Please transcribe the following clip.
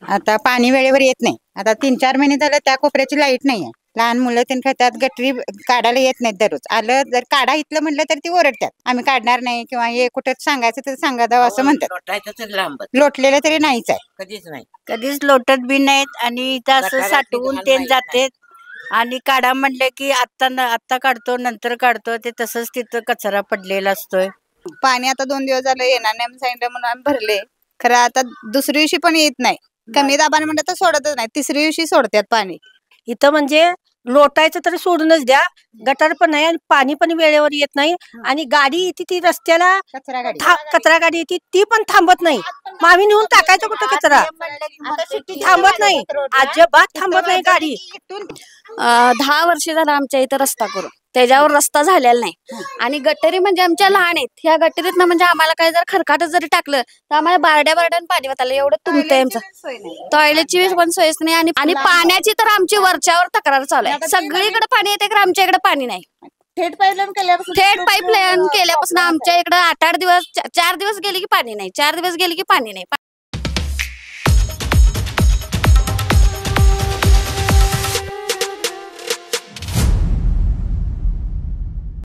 आता पाणी वेळेवर येत नाही. आता 3-4 महिने झाले त्या कोपऱ्याची लाईट नाहीये. लहान मुलं त्यांनी त्यात गटरी काढायला येत नाहीत. दररोज आलं जर काढा इथलं म्हटलं तर ती ओरडतात, आम्ही काढणार नाही किंवा हे कुठं सांगायचं तर सांगा दाव असं म्हणतात. लोटलेलं तरी नाहीच आहे, कधीच लोटत बी नाहीत आणि इथं असं साठवून ते जाते. आणि काढा म्हणलं की आत्ता काढतो नंतर काढतो, ते तसंच तिथं कचरा पडलेला असतोय. पाणी आता 2 दिवस झालं येणार नाही म्हणून सांगितलं म्हणून आम्ही भरले. खरं आता दुसऱ्या दिवशी पण येत नाही. कमी दाबाने म्हणलं तर सोडतच नाही, तिसऱ्या दिवशी सोडतात पाणी. इथं म्हणजे लोटायचं तर सोडूनच द्या, गटार पण नाही आणि पाणी पण वेळेवर येत नाही. आणि गाडी येते ती रस्त्याला कचरा गाडी येते ती पण थांबत नाही. मग आम्ही नेऊन टाकायचं कुठं कचरा, थांबत नाही, अजिबात थांबत नाही गाडी. 10 वर्ष झालं आमच्या इथं रस्ता करून, त्याच्यावर रस्ता झालेला नाही. आणि गटरी म्हणजे आमच्या लहान आहेत, ह्या गटरीत ना म्हणजे आम्हाला काय जर खरकाटच जरी टाकलं तर आम्हाला बारड्यान पाणी वाटायला एवढं तुमतंय आमचं. टॉयलेटची पण सोयच नाही. आणि पाण्याची तर आमची वरच्यावर तक्रार चालू आहे. सगळीकडे पाणी येते तर आमच्या इकडे पाणी नाही. थेट पाईपलाईन केल्यापासून आमच्या इकडे 8-8 दिवस 4 दिवस गेले की पाणी नाही, 4 दिवस गेले की पाणी नाही.